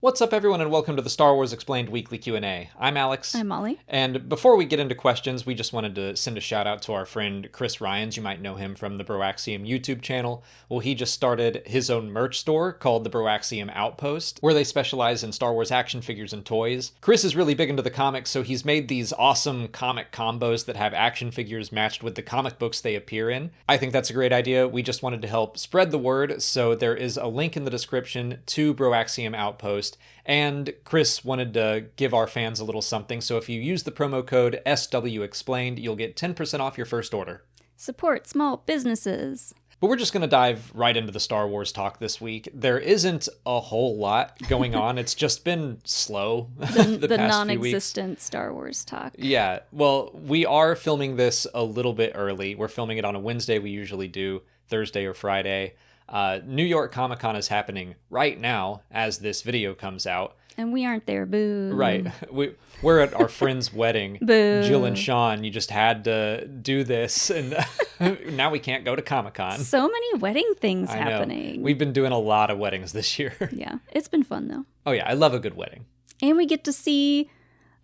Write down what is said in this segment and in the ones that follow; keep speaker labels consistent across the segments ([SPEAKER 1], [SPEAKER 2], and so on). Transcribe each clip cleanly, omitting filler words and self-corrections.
[SPEAKER 1] What's up, everyone, and welcome to the Star Wars Explained Weekly Q&A. I'm Alex.
[SPEAKER 2] I'm Molly.
[SPEAKER 1] And before we get into questions, we just wanted to send a shout out to our friend Chris Ryans. You might know him from the Broaxium YouTube channel. Well, he just started his own merch store called the Broaxium Outpost, where they specialize in Star Wars action figures and toys. Chris is really big into the comics, so he's made these awesome comic combos that have action figures matched with the comic books they appear in. I think that's a great idea. We just wanted to help spread the word, so there is a link in the description to Broaxium Outpost. And Chris wanted to give our fans a little something, so if you use the promo code SW Explained, you'll get 10% off your first order.
[SPEAKER 2] Support small businesses.
[SPEAKER 1] But we're just going to dive right into the Star Wars talk this week. There isn't a whole lot going on. It's just been slow the past few weeks.
[SPEAKER 2] Non-existent Star Wars talk.
[SPEAKER 1] Yeah, well, we are filming this a little bit early. We're filming it on a Wednesday. We usually do Thursday or Friday. New York Comic Con is happening right now as this video comes out.
[SPEAKER 2] And we aren't there, boo.
[SPEAKER 1] Right. We're at our friend's wedding.
[SPEAKER 2] Boo.
[SPEAKER 1] Jill and Sean, you just had to do this, and now we can't go to Comic Con.
[SPEAKER 2] So many wedding things
[SPEAKER 1] I
[SPEAKER 2] happening.
[SPEAKER 1] know. We've been doing a lot of weddings this year.
[SPEAKER 2] Yeah, it's been fun, though.
[SPEAKER 1] Oh, yeah, I love a good wedding.
[SPEAKER 2] And we get to see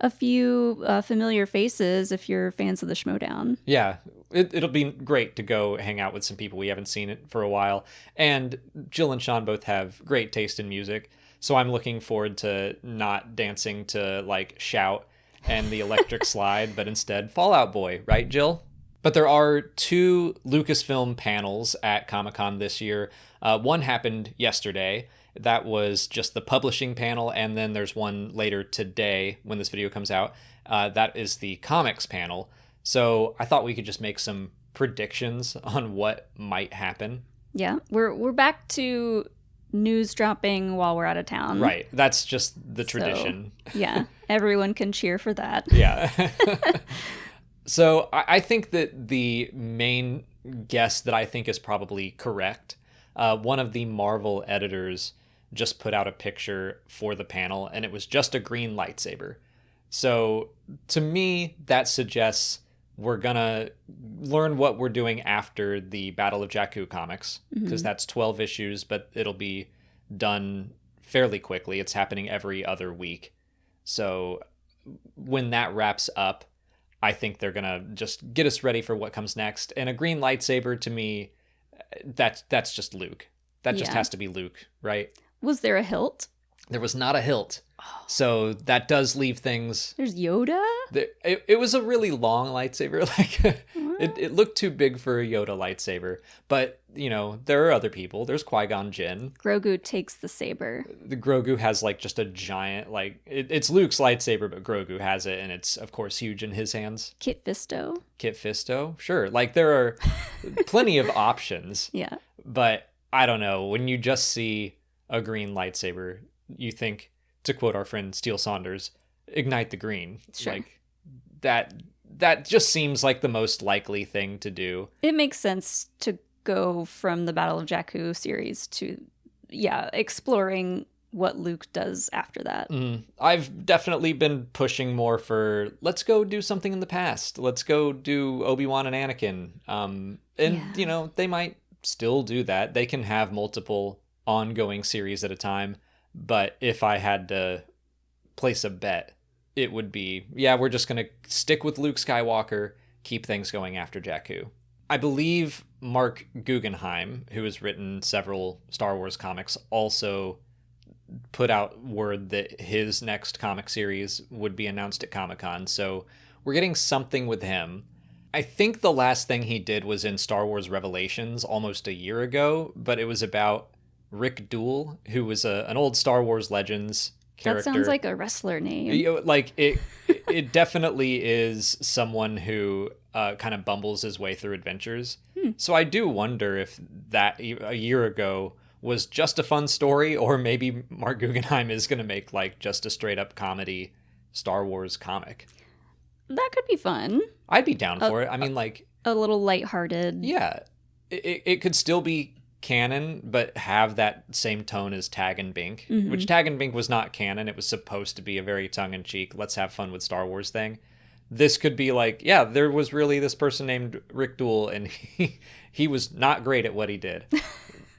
[SPEAKER 2] a few familiar faces if you're fans of the Schmodown.
[SPEAKER 1] Yeah, it'll be great to go hang out with some people we haven't seen it for a while. And Jill and Sean both have great taste in music, so I'm looking forward to not dancing to, like, Shout and the Electric Slide, but instead Fall Out Boy, right, Jill? But there are two Lucasfilm panels at Comic-Con this year. One happened yesterday. That was just the publishing panel, and then there's one later today when this video comes out. That is the comics panel. So I thought we could just make some predictions on what might happen.
[SPEAKER 2] Yeah, we're back to news dropping while we're out of town.
[SPEAKER 1] Right. That's just the tradition.
[SPEAKER 2] So, yeah, everyone can cheer for that.
[SPEAKER 1] Yeah. So I think that the main guess that I think is probably correct, one of the Marvel editors just put out a picture for the panel, and it was just a green lightsaber. So to me, that suggests we're gonna learn what we're doing after the Battle of Jakku comics, because that's 12 issues, but it'll be done fairly quickly. It's happening every other week. So when that wraps up, I think they're gonna just get us ready for what comes next. And a green lightsaber, to me, that's just Luke. That just has to be Luke, right?
[SPEAKER 2] Was there a hilt?
[SPEAKER 1] There was not a hilt. So that does leave things...
[SPEAKER 2] There's Yoda?
[SPEAKER 1] It was a really long lightsaber. Like it looked too big for a Yoda lightsaber. But, you know, there are other people. There's Qui-Gon Jinn.
[SPEAKER 2] Grogu takes the saber.
[SPEAKER 1] The Grogu has, like, just a giant, like... It's Luke's lightsaber, but Grogu has it, and it's, of course, huge in his hands.
[SPEAKER 2] Kit Fisto?
[SPEAKER 1] Kit Fisto? Sure. Like, there are plenty of options.
[SPEAKER 2] Yeah.
[SPEAKER 1] But, I don't know. When you just see a green lightsaber, you think, to quote our friend Steele Saunders, ignite the green.
[SPEAKER 2] Sure.
[SPEAKER 1] Like that just seems like the most likely thing to do.
[SPEAKER 2] It makes sense to go from the Battle of Jakku series to, exploring what Luke does after that.
[SPEAKER 1] I've definitely been pushing more for, let's go do something in the past. Let's go do Obi-Wan and Anakin. You know, they might still do that. They can have multiple ongoing series at a time. But if I had to place a bet, it would be, we're just going to stick with Luke Skywalker, keep things going after Jakku. I believe Mark Guggenheim, who has written several Star Wars comics, also put out word that his next comic series would be announced at Comic-Con. So we're getting something with him. I think the last thing he did was in Star Wars Revelations almost a year ago, but it was about Rick Duel, who was an old Star Wars Legends character.
[SPEAKER 2] That sounds like a wrestler name.
[SPEAKER 1] Like it definitely is someone who kind of bumbles his way through adventures. So I do wonder if that a year ago was just a fun story, or maybe Mark Guggenheim is going to make like just a straight up comedy Star Wars comic.
[SPEAKER 2] That could be fun.
[SPEAKER 1] I'd be down for it. I mean, like
[SPEAKER 2] a little lighthearted.
[SPEAKER 1] Yeah, it could still be canon, but have that same tone as Tag and Bink, which Tag and Bink was not canon. It was supposed to be a very tongue-in-cheek, let's have fun with Star Wars thing. This could be like, there was really this person named Rick Duel, and he was not great at what he did.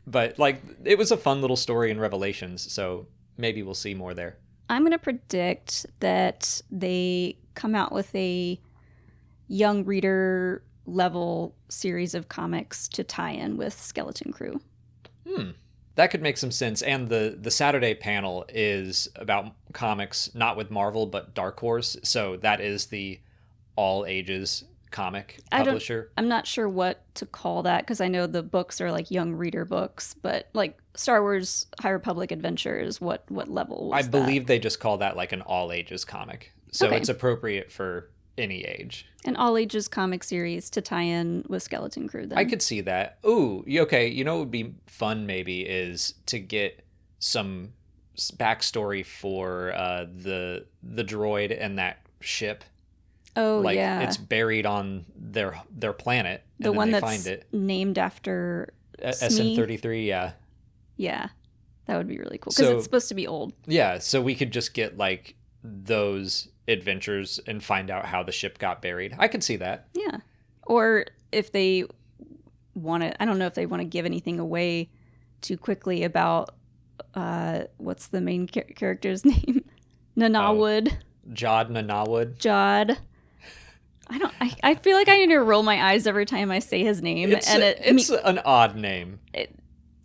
[SPEAKER 1] But, like, it was a fun little story in Revelations, so maybe we'll see more there.
[SPEAKER 2] I'm going to predict that they come out with a young reader level series of comics to tie in with Skeleton Crew.
[SPEAKER 1] That could make some sense. And the Saturday panel is about comics, not with Marvel, but Dark Horse. So that is the all ages comic publisher.
[SPEAKER 2] I'm not sure what to call that because I know the books are like young reader books, but like Star Wars High Republic Adventures, what level was
[SPEAKER 1] I believe they just call that like an all ages comic. So it's appropriate for any age.
[SPEAKER 2] An all ages comic series to tie in with Skeleton Crew then.
[SPEAKER 1] I could see that. Ooh, okay. You know what would be fun maybe is to get some backstory for the droid and that ship.
[SPEAKER 2] Oh,
[SPEAKER 1] like,
[SPEAKER 2] yeah.
[SPEAKER 1] It's buried on their planet.
[SPEAKER 2] The one that's named after
[SPEAKER 1] SN-33, yeah.
[SPEAKER 2] Yeah, that would be really cool because it's supposed to be old.
[SPEAKER 1] Yeah, so we could just get like those adventures and find out how the ship got buried. I could see that.
[SPEAKER 2] Yeah. Or if they want to, I don't know if they want to give anything away too quickly about what's the main character's name? Nanawood.
[SPEAKER 1] Jod Nanawood.
[SPEAKER 2] Jod. I feel like I need to roll my eyes every time I say his name.
[SPEAKER 1] It's an odd name.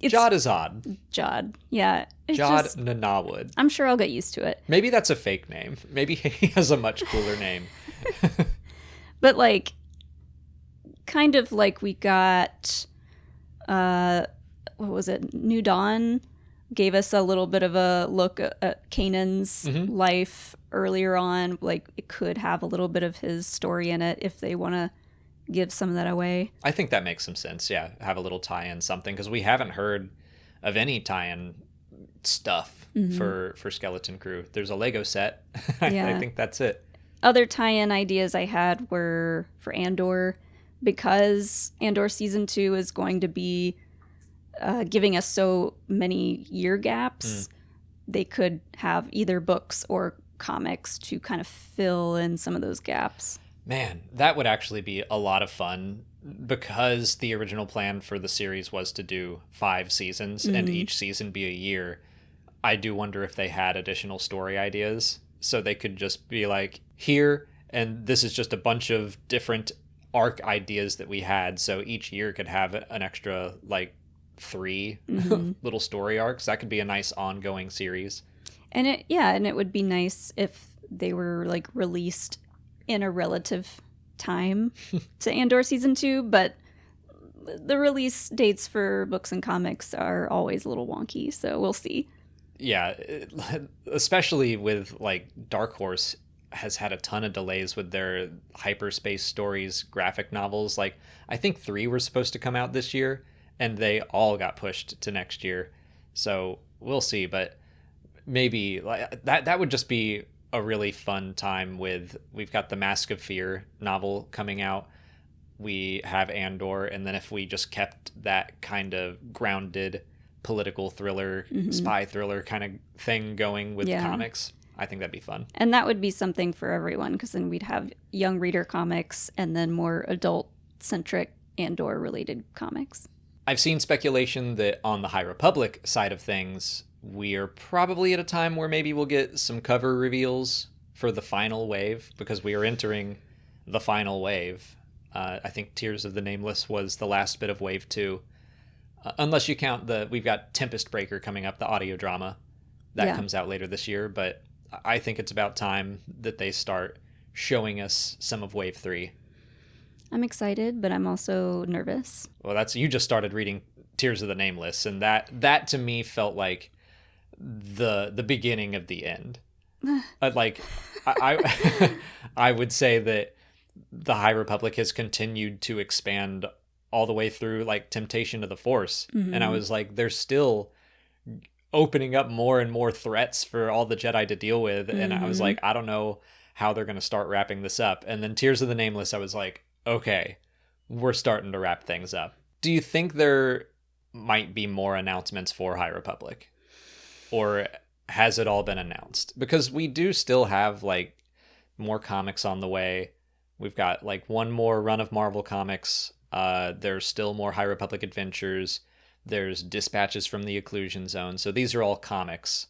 [SPEAKER 1] Jod is odd.
[SPEAKER 2] Jod. Yeah.
[SPEAKER 1] Jod Nanawood.
[SPEAKER 2] I'm sure I'll get used to it.
[SPEAKER 1] Maybe that's a fake name. Maybe he has a much cooler name.
[SPEAKER 2] But like, kind of like we got, what was it? New Dawn gave us a little bit of a look at Kanan's life earlier on. Like it could have a little bit of his story in it if they want to give some of that away.
[SPEAKER 1] I think that makes some sense. Yeah, have a little tie-in something because we haven't heard of any tie-in stuff for Skeleton Crew. There's a Lego set. I think that's it.
[SPEAKER 2] Other tie-in ideas I had were for Andor, because Andor season 2 is going to be giving us so many year gaps. They could have either books or comics to kind of fill in some of those gaps.
[SPEAKER 1] Man, that would actually be a lot of fun because the original plan for the series was to do 5 seasons and each season be a year. I do wonder if they had additional story ideas so they could just be like, here, and this is just a bunch of different arc ideas that we had. So each year could have an extra like 3 little story arcs. That could be a nice ongoing series.
[SPEAKER 2] And it would be nice if they were like released in a relative time to Andor season 2, but the release dates for books and comics are always a little wonky, so we'll see.
[SPEAKER 1] Yeah, especially with like Dark Horse has had a ton of delays with their hyperspace stories graphic novels. Like I think 3 were supposed to come out this year and they all got pushed to next year. So we'll see, but maybe like that would just be a really fun time. We've got the Mask of Fear novel coming out. We have Andor, and then if we just kept that kind of grounded political thriller, spy thriller kind of thing going with comics, I think that'd be fun.
[SPEAKER 2] And that would be something for everyone, because then we'd have young reader comics and then more adult-centric Andor-related comics.
[SPEAKER 1] I've seen speculation that on the High Republic side of things, we are probably at a time where maybe we'll get some cover reveals for the final wave, because we are entering the final wave. I think Tears of the Nameless was the last bit of wave 2. Unless you count we've got Tempest Breaker coming up, the audio drama. That comes out later this year, but I think it's about time that they start showing us some of wave 3.
[SPEAKER 2] I'm excited, but I'm also nervous.
[SPEAKER 1] Well, you just started reading Tears of the Nameless, and that to me felt like the beginning of the end. I would say that the High Republic has continued to expand all the way through like Temptation of the Force, and I was like, they're still opening up more and more threats for all the Jedi to deal with, and I was like, I don't know how they're going to start wrapping this up. And then Tears of the Nameless, I was like, okay, we're starting to wrap things up. Do you think there might be more announcements for High Republic? Or has it all been announced? Because we do still have like more comics on the way. We've got like one more run of Marvel comics. There's still more High Republic adventures. There's Dispatches from the Occlusion Zone. So these are all comics.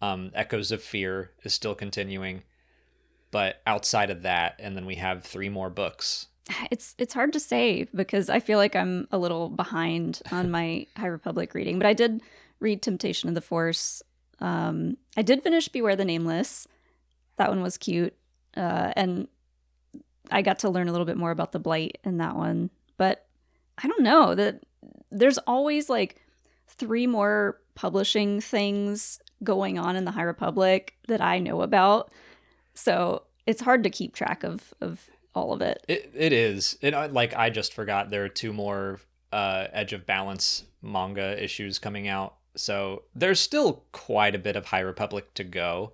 [SPEAKER 1] Echoes of Fear is still continuing. But outside of that, and then we have 3 more books.
[SPEAKER 2] It's hard to say because I feel like I'm a little behind on my High Republic reading. But I did read Temptation of the Force. I did finish Beware the Nameless. That one was cute. And I got to learn a little bit more about the Blight in that one. But I don't know, that there's always like 3 more publishing things going on in the High Republic that I know about. So it's hard to keep track of all of it.
[SPEAKER 1] It is. Like, I just forgot there are 2 more Edge of Balance manga issues coming out. So there's still quite a bit of High Republic to go.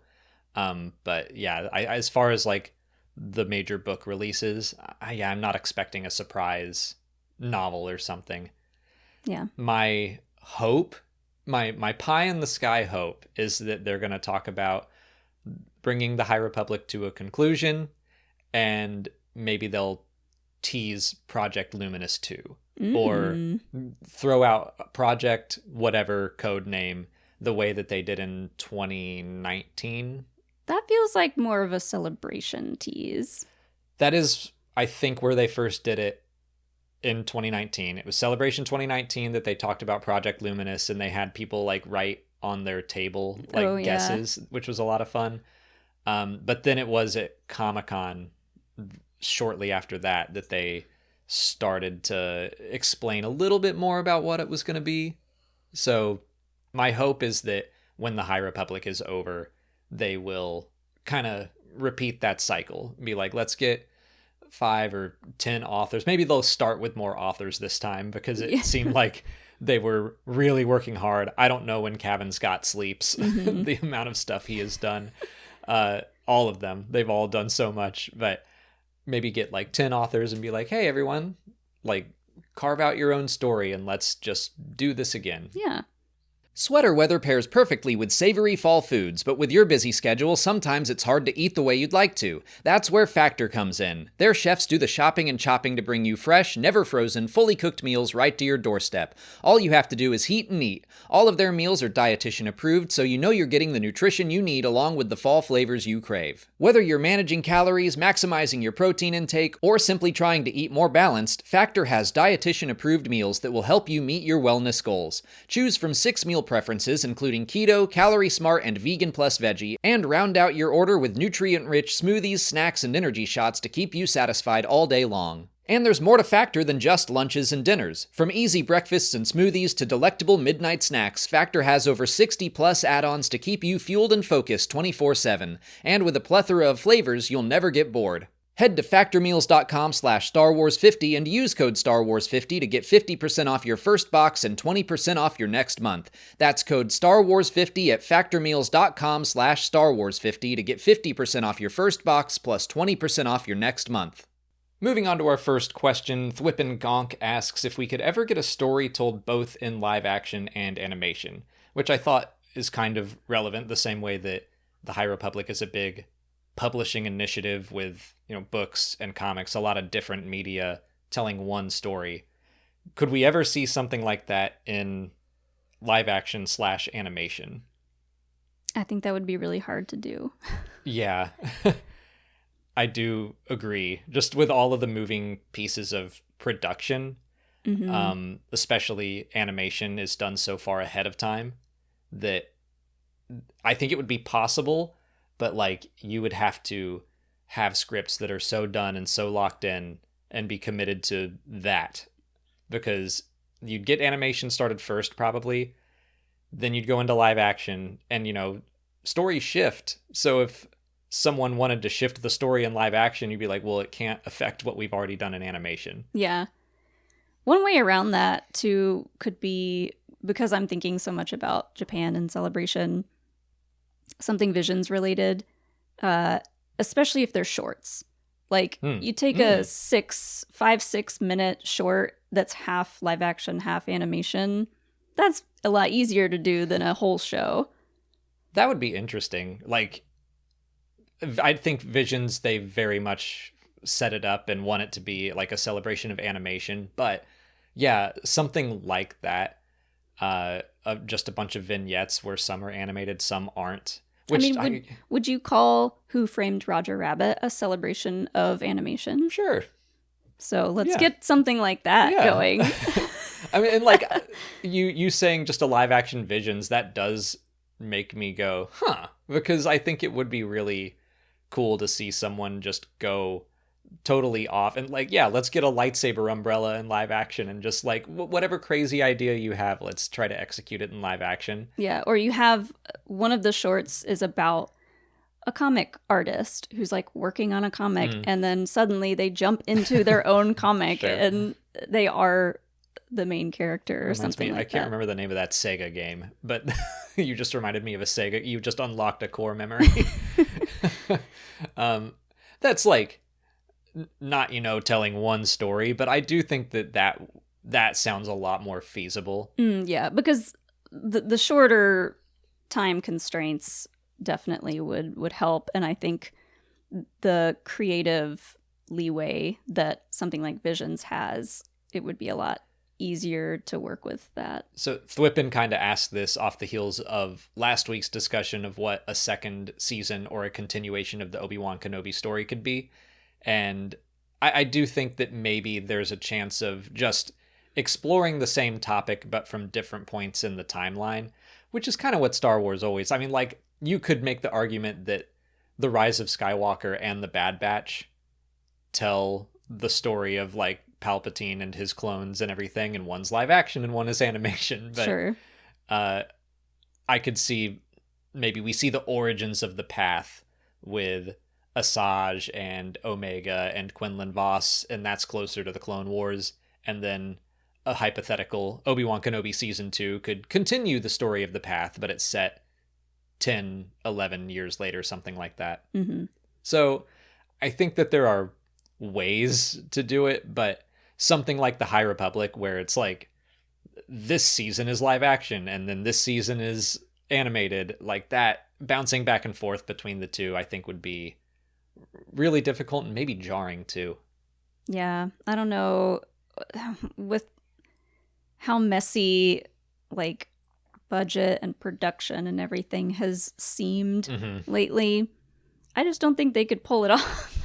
[SPEAKER 1] But yeah, as far as like the major book releases, I'm not expecting a surprise novel or something.
[SPEAKER 2] Yeah.
[SPEAKER 1] My hope, my pie in the sky hope is that they're going to talk about bringing the High Republic to a conclusion, and maybe they'll tease Project Luminous 2 or throw out Project whatever code name the way that they did in 2019.
[SPEAKER 2] That feels like more of a celebration tease.
[SPEAKER 1] That is, I think, where they first did it in 2019. It was Celebration 2019 that they talked about Project Luminous, and they had people like write on their table like guesses, which was a lot of fun. But then it was at Comic-Con shortly after that they started to explain a little bit more about what it was going to be. So my hope is that when the High Republic is over, they will kind of repeat that cycle. Be like, let's get 5 or 10 authors. Maybe they'll start with more authors this time, because it seemed like they were really working hard. I don't know when Kevin Scott sleeps, the amount of stuff he has done. All of them. They've all done so much. But maybe get like 10 authors and be like, hey, everyone, like, carve out your own story and let's just do this again.
[SPEAKER 2] Yeah.
[SPEAKER 1] Sweater weather pairs perfectly with savory fall foods, but with your busy schedule, sometimes it's hard to eat the way you'd like to. That's where Factor comes in. Their chefs do the shopping and chopping to bring you fresh, never frozen, fully cooked meals right to your doorstep. All you have to do is heat and eat. All of their meals are dietitian approved, so you know you're getting the nutrition you need along with the fall flavors you crave. Whether you're managing calories, maximizing your protein intake, or simply trying to eat more balanced, Factor has dietitian approved meals that will help you meet your wellness goals. Choose from 6 meal preferences, including keto, calorie smart, and vegan plus veggie, and round out your order with nutrient-rich smoothies, snacks, and energy shots to keep you satisfied all day long. And there's more to Factor than just lunches and dinners. From easy breakfasts and smoothies to delectable midnight snacks, Factor has over 60 plus add-ons to keep you fueled and focused 24/7. And with a plethora of flavors, you'll never get bored. Head to factormeals.com/StarWars50 and use code StarWars50 to get 50% off your first box and 20% off your next month. That's code StarWars50 at factormeals.com/StarWars50 to get 50% off your first box plus 20% off your next month. Moving on to our first question, Thwippin Gonk asks if we could ever get a story told both in live action and animation, which I thought is kind of relevant the same way that the High Republic is a big publishing initiative with, books and comics, a lot of different media telling one story. Could we ever see something like that in live action / animation?
[SPEAKER 2] I think that would be really hard to do.
[SPEAKER 1] Yeah, I do agree. Just with all of the moving pieces of production, especially animation is done so far ahead of time that I think it would be possible, but like you would have to have scripts that are so done and so locked in and be committed to that, because you'd get animation started first probably, then you'd go into live action and stories shift. So if someone wanted to shift the story in live action, you'd be like, well, it can't affect what we've already done in animation.
[SPEAKER 2] Yeah. One way around that too could be, because I'm thinking so much about Japan and Celebration, something Visions related, especially if they're shorts. Like you take a 5-6 minute short that's half live action, half animation. That's a lot easier to do than a whole show.
[SPEAKER 1] That would be interesting. Like, I think Visions, they very much set it up and want it to be like a celebration of animation. But yeah, something like that. just a bunch of vignettes where some are animated, some aren't.
[SPEAKER 2] Would you call Who Framed Roger Rabbit a celebration of animation?
[SPEAKER 1] Sure.
[SPEAKER 2] So let's get something like that going.
[SPEAKER 1] I mean, and like you saying just a live action Visions, that does make me go, huh? Because I think it would be really cool to see someone just go totally off and like, yeah, let's get a lightsaber umbrella in live action and just like whatever crazy idea you have, let's try to execute it in live action.
[SPEAKER 2] Yeah, or you have one of the shorts is about a comic artist who's like working on a comic and then suddenly they jump into their own comic and they are the main character or something like that.
[SPEAKER 1] I can't remember the name of that Sega game, but you just reminded me of a Sega. You just unlocked a core memory. That's like not, telling one story, but I do think that sounds a lot more feasible.
[SPEAKER 2] Yeah, because the shorter time constraints definitely would help, and I think the creative leeway that something like Visions has, it would be a lot easier to work with that.
[SPEAKER 1] So Thwippen kind of asked this off the heels of last week's discussion of what a second season or a continuation of the Obi-Wan Kenobi story could be. And I do think that maybe there's a chance of just exploring the same topic, but from different points in the timeline, which is kind of what Star Wars always... I mean, like, you could make the argument that The Rise of Skywalker and The Bad Batch tell the story of, like, Palpatine and his clones and everything, and one's live action and one is animation. But,
[SPEAKER 2] sure.
[SPEAKER 1] I could see maybe we see the origins of the path with Asajj and Omega and Quinlan Vos, and that's closer to the Clone Wars. And then a hypothetical Obi-Wan Kenobi season 2 could continue the story of the path, but it's set 10, 11 years later, something like that.
[SPEAKER 2] Mm-hmm.
[SPEAKER 1] So I think that there are ways to do it, but something like the High Republic, where it's like this season is live action and then this season is animated, like that, bouncing back and forth between the two, I think would be really difficult and maybe jarring too.
[SPEAKER 2] Yeah, I don't know with how messy like budget and production and everything has seemed lately. I just don't think they could pull it off.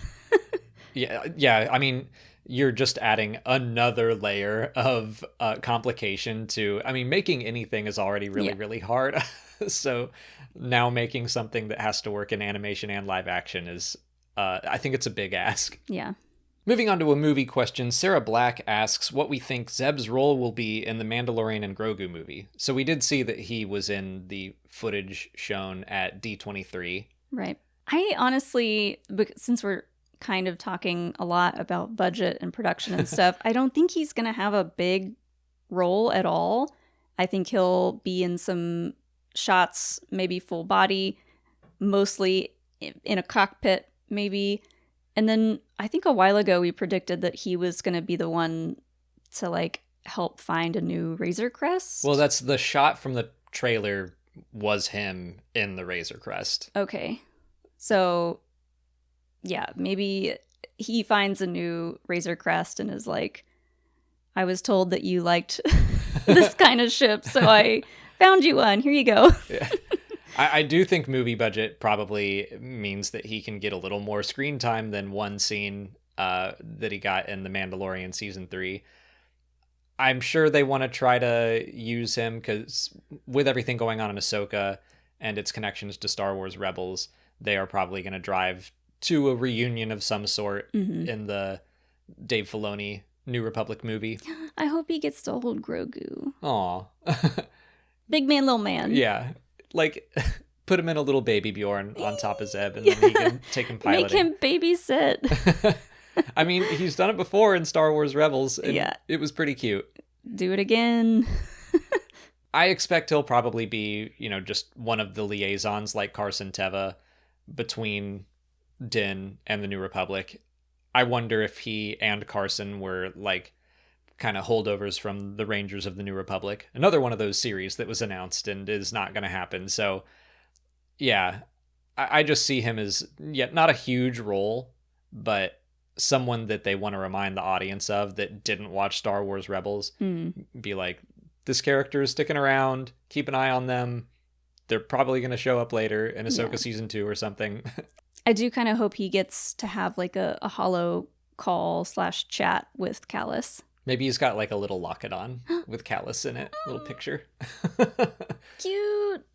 [SPEAKER 1] Yeah. I mean, you're just adding another layer of complication to... I mean, making anything is already really hard. So now making something that has to work in animation and live action is... I think it's a big ask.
[SPEAKER 2] Yeah.
[SPEAKER 1] Moving on to a movie question, Sarah Black asks what we think Zeb's role will be in the Mandalorian and Grogu movie. So we did see that he was in the footage shown at D23.
[SPEAKER 2] Right. I honestly, since we're kind of talking a lot about budget and production and stuff, I don't think he's going to have a big role at all. I think he'll be in some shots, maybe full body, mostly in a cockpit, maybe. And then I think a while ago we predicted that he was going to be the one to like help find a new Razor Crest.
[SPEAKER 1] Well, that's the shot from the trailer was him in the Razor Crest.
[SPEAKER 2] Okay. So yeah, maybe he finds a new Razor Crest and is like, I was told that you liked this kind of ship, so I found you one. Here you go.
[SPEAKER 1] Yeah. I do think movie budget probably means that he can get a little more screen time than one scene that he got in The Mandalorian Season 3. I'm sure they want to try to use him because with everything going on in Ahsoka and its connections to Star Wars Rebels, they are probably going to drive to a reunion of some sort in the Dave Filoni New Republic movie.
[SPEAKER 2] I hope he gets to hold Grogu.
[SPEAKER 1] Aw.
[SPEAKER 2] Big man, little man.
[SPEAKER 1] Yeah. Like, put him in a little baby Bjorn on top of Zeb, and then he can take him piloting.
[SPEAKER 2] Make him babysit.
[SPEAKER 1] I mean, he's done it before in Star Wars Rebels, and it was pretty cute.
[SPEAKER 2] Do it again.
[SPEAKER 1] I expect he'll probably be, just one of the liaisons like Carson Teva between Din and the New Republic. I wonder if he and Carson were, like, kind of holdovers from the Rangers of the New Republic. Another one of those series that was announced and is not going to happen. So, yeah, I just see him as, not a huge role, but someone that they want to remind the audience of that didn't watch Star Wars Rebels. Be like, this character is sticking around. Keep an eye on them. They're probably going to show up later in Ahsoka season 2 or something.
[SPEAKER 2] I do kind of hope he gets to have like a holo call / chat with Callus.
[SPEAKER 1] Maybe he's got like a little locket on with Callus in it. Little picture.
[SPEAKER 2] Cute.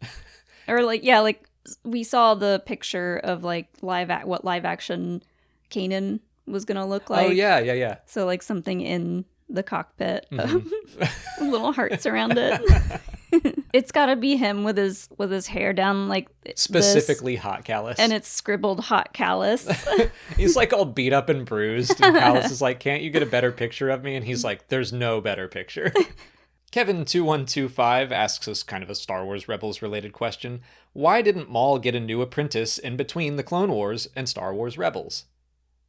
[SPEAKER 2] Or like we saw the picture of like what live action Kanan was going to look like.
[SPEAKER 1] Oh, yeah.
[SPEAKER 2] So like something in the cockpit, little hearts around it. It's got to be him with his hair down like
[SPEAKER 1] specifically hot Callus,
[SPEAKER 2] and it's scribbled hot Callus.
[SPEAKER 1] He's like all beat up and bruised, and Callus is like, "Can't you get a better picture of me?" And he's like, "There's no better picture." Kevin2125 asks us kind of a Star Wars Rebels related question: why didn't Maul get a new apprentice in between the Clone Wars and Star Wars Rebels?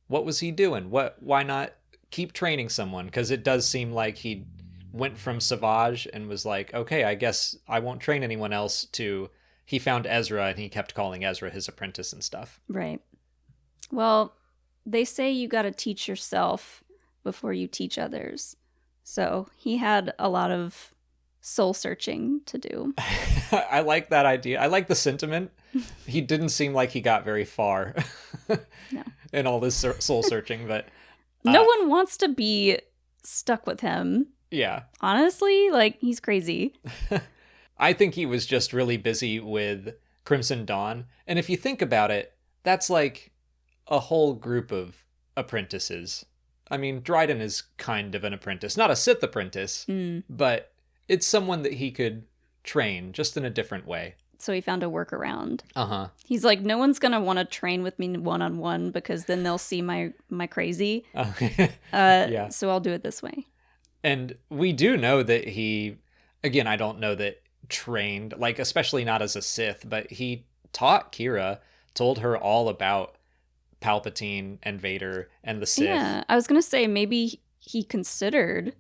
[SPEAKER 1] What was he doing? Why not keep training someone? Because it does seem like he went from Savage and was like, okay, I guess I won't train anyone else, to he found Ezra and he kept calling Ezra his apprentice and stuff.
[SPEAKER 2] Right. Well, they say you got to teach yourself before you teach others. So he had a lot of soul searching to do.
[SPEAKER 1] I like that idea. I like the sentiment. He didn't seem like he got very far in all this soul searching, but
[SPEAKER 2] no one wants to be stuck with him.
[SPEAKER 1] Yeah.
[SPEAKER 2] Honestly, like, he's crazy.
[SPEAKER 1] I think he was just really busy with Crimson Dawn. And if you think about it, that's like a whole group of apprentices. I mean, Dryden is kind of an apprentice. Not a Sith apprentice, but it's someone that he could train just in a different way.
[SPEAKER 2] So he found a workaround.
[SPEAKER 1] Uh-huh.
[SPEAKER 2] He's like, no one's going to want to train with me one-on-one because then they'll see my crazy.
[SPEAKER 1] Yeah.
[SPEAKER 2] So I'll do it this way.
[SPEAKER 1] And we do know that he, again, I don't know that trained, like, especially not as a Sith, but he taught Kira, told her all about Palpatine and Vader and the Sith.
[SPEAKER 2] Yeah, I was going to say maybe he considered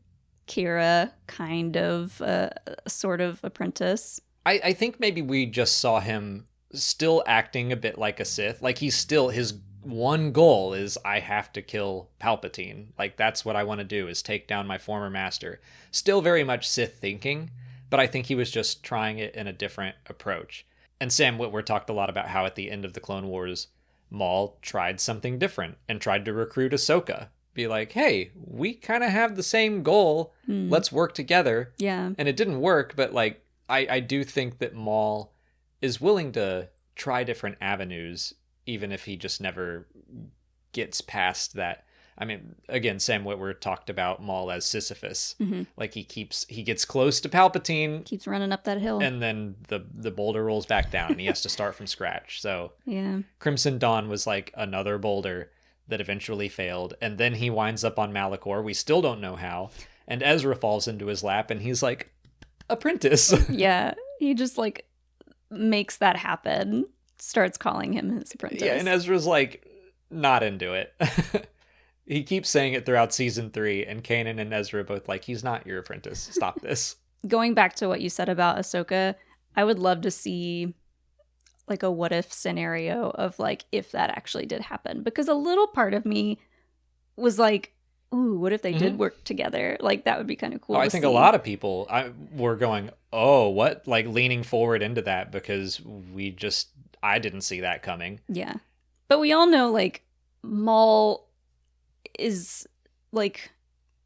[SPEAKER 2] Kira kind of a sort of apprentice.
[SPEAKER 1] I think maybe we just saw him still acting a bit like a Sith. Like, he's still, his one goal is, I have to kill Palpatine. Like, that's what I want to do, is take down my former master. Still very much Sith thinking, but I think he was just trying it in a different approach. And Sam Witwer talked a lot about how at the end of the Clone Wars, Maul tried something different and tried to recruit Ahsoka. Be like, hey, we kind of have the same goal. Let's work together.
[SPEAKER 2] Yeah.
[SPEAKER 1] And it didn't work, but like, I do think that Maul is willing to try different avenues, even if he just never gets past that. I mean, again, Sam Witwer talked about Maul as Sisyphus. Like, he gets close to Palpatine.
[SPEAKER 2] Keeps running up that hill.
[SPEAKER 1] And then the boulder rolls back down and he has to start from scratch. So
[SPEAKER 2] yeah.
[SPEAKER 1] Crimson Dawn was like another boulder that eventually failed. And then he winds up on Malachor. We still don't know how. And Ezra falls into his lap and he's like, apprentice.
[SPEAKER 2] Yeah. He just like makes that happen. Starts calling him his apprentice.
[SPEAKER 1] Yeah, and Ezra's like not into it. He keeps saying it throughout season 3, and Kanan and Ezra are both like, he's not your apprentice. Stop this.
[SPEAKER 2] Going back to what you said about Ahsoka, I would love to see like a what if scenario of like if that actually did happen. Because a little part of me was like, ooh, what if they did work together? Like, that would be kind of cool.
[SPEAKER 1] I think a lot of people were going, oh, what? Like, leaning forward into that, because I didn't see that coming.
[SPEAKER 2] Yeah. But we all know, like, Maul is, like,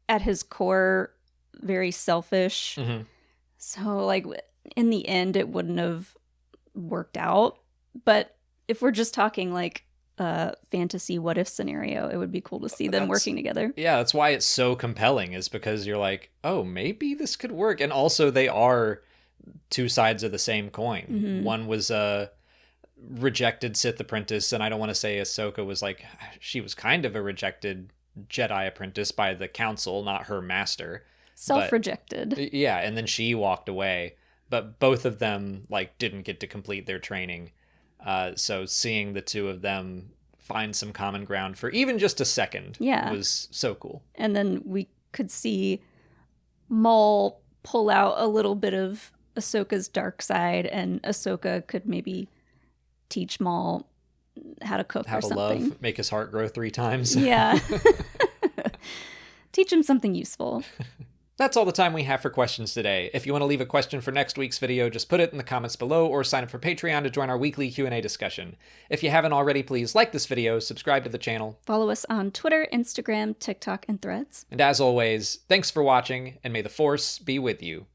[SPEAKER 2] at his core, very selfish. So, like, in the end, it wouldn't have worked out. But if we're just talking, like, fantasy what if scenario, it would be cool to see them working together.
[SPEAKER 1] Yeah, that's why it's so compelling, is because you're like, oh, maybe this could work. And also, they are two sides of the same coin. One was a rejected Sith apprentice, and I don't want to say Ahsoka was like, she was kind of a rejected Jedi apprentice by the council, not her master.
[SPEAKER 2] Self-rejected.
[SPEAKER 1] Yeah, and then she walked away. But both of them like didn't get to complete their training. So seeing the two of them find some common ground for even just a second was so cool. And
[SPEAKER 2] then we could see Maul pull out a little bit of Ahsoka's dark side, and Ahsoka could maybe teach Maul how to cook or something. How to love,
[SPEAKER 1] make his heart grow 3 times.
[SPEAKER 2] Yeah. Teach him something useful.
[SPEAKER 1] That's all the time we have for questions today. If you want to leave a question for next week's video, just put it in the comments below or sign up for Patreon to join our weekly Q&A discussion. If you haven't already, please like this video, subscribe to the channel.
[SPEAKER 2] Follow us on Twitter, Instagram, TikTok, and Threads.
[SPEAKER 1] And as always, thanks for watching, and may the Force be with you.